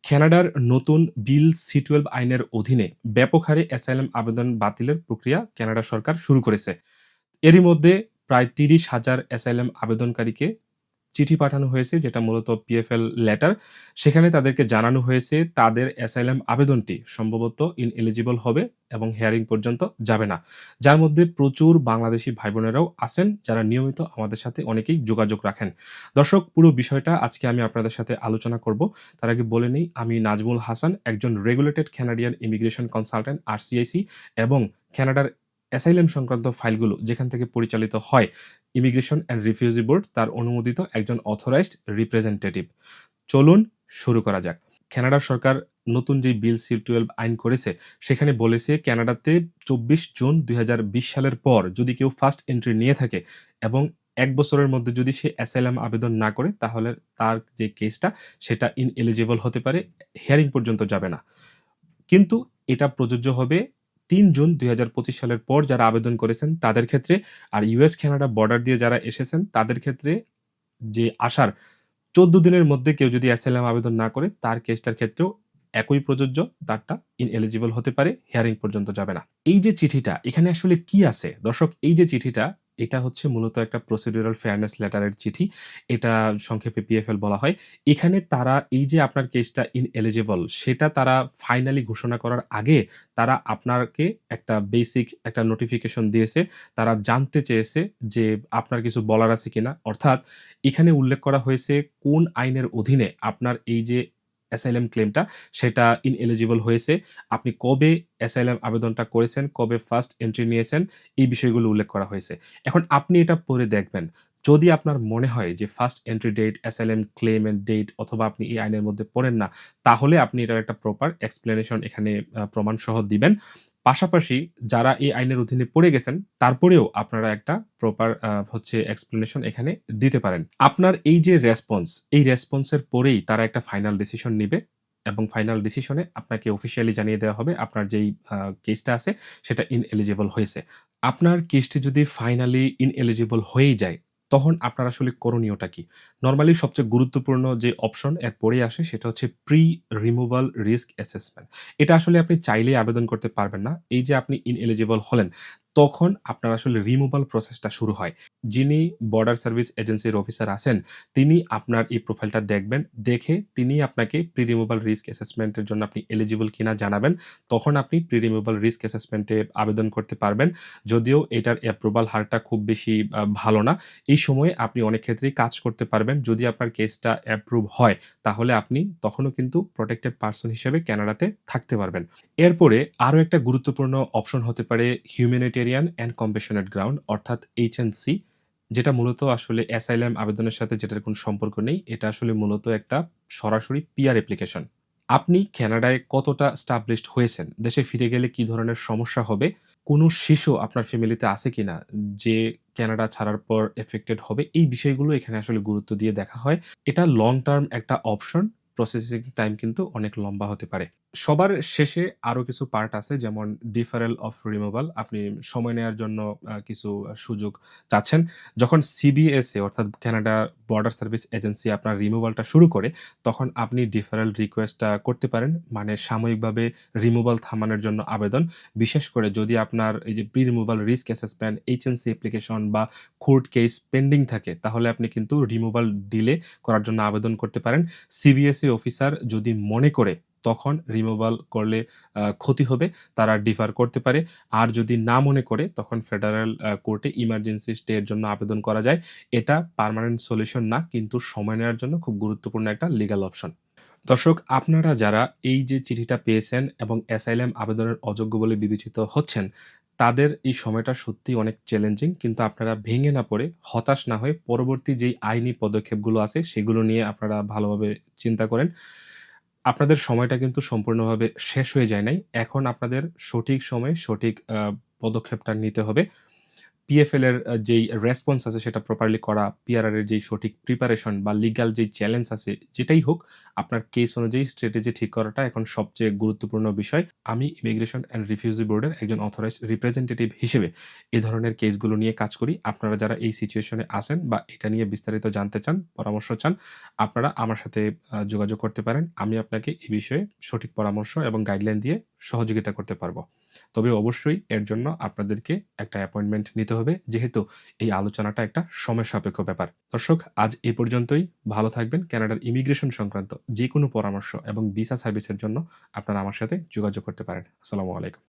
কানাডার নতুন বিল সি-12 আইনের অধীনে ব্যাপক হারে অ্যাসাইলাম আবেদন বাতিলের প্রক্রিয়া কানাডা সরকার শুরু করেছে। এরই মধ্যে প্রায় ৩০,০০০ অ্যাসাইলাম আবেদনকারীকে চিঠি পাঠানো হয়েছে, যেটা মূলত পিএফএল লেটার। সেখানে তাদেরকে জানানো হয়েছে তাদের অ্যাসাইলাম আবেদনটি সম্ভবত ইনএলিজিবল হবে এবং হিয়ারিং পর্যন্ত যাবে না। যার মধ্যে প্রচুর বাংলাদেশি ভাই-বোনেরাও আছেন, যারা নিয়মিত আমাদের সাথে অনেকেই যোগাযোগ রাখেন। দর্শক, পুরো বিষয়টা আজকে আমি আপনাদের সাথে আলোচনা করব। তার আগে বলে নেই, আমি নাজমুল হাসান, একজন regulated Canadian immigration consultant RCIC, এবং কানাডার অ্যাসাইলাম সংক্রান্ত ফাইলগুলো যেখান থেকে পরিচালিত হয় ইমিগ্রেশন অ্যান্ড রিফিউজি বোর্ড, তার অনুমোদিত একজন অথরাইজড রিপ্রেজেন্টেটিভ। চলুন শুরু করা যাক। কানাডা সরকার নতুন যে বিল সি-12 আইন করেছে, সেখানে বলেছে কানাডাতে ২৪ জুন ২০২০ সালের পর যদি কেউ ফার্স্ট এন্ট্রি নিয়ে থাকে এবং ১ বছরের মধ্যে যদি সে অ্যাসাইলাম আবেদন না করে, তাহলে তার যে কেসটা সেটা ইনএলিজিবল হতে পারে, হিয়ারিং পর্যন্ত যাবে না। কিন্তু এটা প্রযোজ্য হবে ৩ জুন ২০২৫ সালের পর যারা আবেদন করেছেন তাদের ক্ষেত্রে। আর ইউএস-কানাডা বর্ডার দিয়ে যারা এসেছেন তাদের ক্ষেত্রে যে আসার ১৪ দিনের মধ্যে কেউ যদি অ্যাসাইলাম আবেদন না করে, তার কেসটার ক্ষেত্রেও একই প্রযোজ্য। তারটা ইনএলিজিবল হতে পারে, হিয়ারিং পর্যন্ত যাবে না। এই যে চিঠিটা, এখানে আসলে কি আছে? দর্শক, এই যে চিঠিটা, এটা হচ্ছে মূলত একটা প্রসিডিউরাল ফেয়ারনেস লেটারের চিঠি। এটা সংক্ষেপে পিএফএল বলা হয়। এখানে তারা এই যে আপনার কেসটা ইনএলিজিবল, সেটা তারা ফাইনালি ঘোষণা করার আগে তারা আপনাকে একটা বেসিক একটা নোটিফিকেশন দিয়েছে। তারা জানতে চেয়েছে যে আপনার কিছু বলার আছে কিনা? অর্থাৎ এখানে উল্লেখ করা হয়েছে কোন আইনের অধীনে আপনার এই যে অ্যাসাইলাম ক্লেমটা সেটা ইনএলিজিবল হয়েছে। আপনি কবে অ্যাসাইলাম আবেদনটা করেছেন, কবে ফার্স্ট এন্ট্রি নিয়েছেন, এই বিষয়গুলো উল্লেখ করা হয়েছে। এখন আপনি এটা পড়ে দেখবেন। যদি আপনার মনে হয় যে first entry date, asylum claim এর ডেট, অথবা আপনি এই আইনের মধ্যে পড়েন না, তাহলে আপনি এটার একটা প্রপার এক্সপ্লেনেশন এখানে প্রমাণসহ দিবেন। পাশাপাশি যারা এই আইনের অধীনে পড়ে গেছেন, তারপরেও আপনারা একটা প্রপার হচ্ছে এক্সপ্লেনেশন এখানে দিতে পারেন। আপনার এই যে রেসপন্স, এই রেসপন্সের পরেই তারা একটা ফাইনাল ডিসিশন নিবে, এবং ফাইনাল ডিসিশনে আপনাকে অফিসিয়ালি জানিয়ে দেওয়া হবে আপনার যেই কেসটা আছে সেটা ইনএলিজিবল হয়েছে। আপনার কেসটি যদি ফাইনালি ইনএলিজিবল হয়েই যায়, তখন আপনার আসলে করণীয়টা কি? নরমালি সবচেয়ে গুরুত্বপূর্ণ যে অপশন এর পরেই আসে সেটা হচ্ছে প্রি রিমুভাল রিস্ক অ্যাসেসমেন্ট। এটা আসলে আপনি চাইলেই আবেদন করতে পারবেন না। এই যে আপনি ইনএলিজিবল হলেন, তখন আপনার আসলে রিমুভাল প্রসেসটা শুরু হয়। যিনি বর্ডার সার্ভিস এজেন্সির অফিসার আছেন, তিনি আপনার এই প্রোফাইলটা দেখবেন। দেখে তিনি আপনাকে প্রি রিমুভাল রিস্ক অ্যাসেসমেন্ট এর জন্য আপনি এলিজিবল কিনা জানাবেন। তখন আপনি প্রি রিমুভাল রিস্ক অ্যাসেসমেন্ট এ আবেদন করতে পারবেন। যদিও এটার অ্যাপ্রুভাল হারটা খুব বেশি ভালো না। এই সময়ে আপনি অনেক ক্ষেত্রেই কাজ করতে পারবেন। যদি আপনার কেসটা অ্যাপ্রুভ হয়, তাহলে আপনি তখনও কিন্তু প্রটেক্টেড পারসন হিসেবে কানাডাতে থাকতে পারবেন। এরপরে আরো একটা গুরুত্বপূর্ণ অপশন হতে পারে হিউম্যানিটেরিয়ান অ্যান্ড কম্প্যাশনেট গ্রাউন্ড, অর্থাৎ এইচএনসি, যেটা মূলত আসলে অ্যাসাইলাম আবেদনের সাথে যেটার কোনো সম্পর্ক নেই। এটা আসলে মূলত একটা সরাসরি পিআর অ্যাপ্লিকেশন। আপনি কানাডায় কতটা established হয়েছেন, দেশে ফিরে গেলে কি ধরনের সমস্যা হবে, কোনো শিশু আপনার ফ্যামিলিতে আছে কিনা যে কানাডা ছাড়ার পর এফেক্টেড হবে, এই বিষয়গুলো এখানে আসলে গুরুত্ব দিয়ে দেখা হয়। এটা লং টার্ম একটা অপশন। প্রসেসিং টাইম কিন্তু অনেক লম্বা হতে পারে। সবার শেষে আরো কিছু পার্ট আছে, যেমন ডিফারেল অফ রিমুভাল। আপনি সময় নেয়ার জন্য কিছু সুযোগ চাচ্ছেন। যখন সিবিএসএ অর্থাৎ কানাডা বর্ডার সার্ভিস এজেন্সি আপনার রিমুভালটা শুরু করে, তখন আপনি ডিফারেল রিকোয়েস্টটা করতে পারেন। মানে সাময়িকভাবে রিমুভাল থামানোর জন্য আবেদন। বিশেষ করে যদি আপনার এই যে pre removal risk assessment, HNC application বা কোর্ট কেস পেন্ডিং থাকে, তাহলে আপনি কিন্তু রিমুভাল ডিলে করার জন্য আবেদন করতে পারেন। সিবিএসই অফিসার যদি মনে করে তখন রিমুভাল করলে ক্ষতি হবে, তারা ডিফার করতে পারে। আর যদি না মনে করে, তখন ফেডারেল কোর্টে ইমার্জেন্সি স্টে এর জন্য আবেদন করা যায়। এটা পার্মানেন্ট সলিউশন না, কিন্তু সময় নেওয়ার জন্য খুব গুরুত্বপূর্ণ একটা লিগ্যাল অপশন। দর্শক, আপনারা যারা এই যে চিঠিটা পেয়েছেন এবং অ্যাসাইলাম আবেদনের অযোগ্য বলে বিবেচিত হচ্ছেন, তাদের এই সময়টা সত্যিই অনেক চ্যালেঞ্জিং। কিন্তু আপনারা ভেঙে না পড়ে, হতাশ না হয়ে পরবর্তী যেই আইনি পদক্ষেপগুলো আছে সেগুলো নিয়ে আপনারা ভালোভাবে চিন্তা করেন। আপনাদের সময়টা কিন্তু সম্পূর্ণভাবে শেষ হয়ে যায় নাই। এখন আপনাদের সঠিক সময়ে সঠিক পদক্ষেপটা নিতে হবে। পিএফএল এর যেই রেসপন্স আছে সেটা প্রপারলি করা, পিআরআর এর যেই সঠিক প্রিপারেশন বা লিগ্যাল যেই চ্যালেঞ্জ আছে, যেটাই হোক আপনার কেস অনুযায়ী স্ট্র্যাটেজি ঠিক করাটা এখন সবচেয়ে গুরুত্বপূর্ণ বিষয়। আমি ইমিগ্রেশন অ্যান্ড রিফিউজি বোর্ডের একজন অথরাইজড রিপ্রেজেন্টেটিভ হিসেবে এ ধরনের কেসগুলো নিয়ে কাজ করি। আপনারা যারা এই সিচুয়েশনে আছেন বা এটা নিয়ে বিস্তারিত জানতে চান, পরামর্শ চান, আপনারা আমার সাথে যোগাযোগ করতে পারেন। আমি আপনাকে এ বিষয়ে সঠিক পরামর্শ এবং গাইডলাইন দিয়ে সহযোগিতা করতে পারব। তবে অবশ্যই এর জন্য আপনাদেরকে একটা অ্যাপয়েন্টমেন্ট নিতে হবে, যেহেতু এই আলোচনাটা একটা সময় সাপেক্ষ ব্যাপার। দর্শক, আজ এ পর্যন্তই। ভালো থাকবেন। কানাডার ইমিগ্রেশন সংক্রান্ত যেকোনো পরামর্শ এবং ভিসা সার্ভিসের জন্য আপনারা আমার সাথে যোগাযোগ করতে পারেন। আসসালামু আলাইকুম।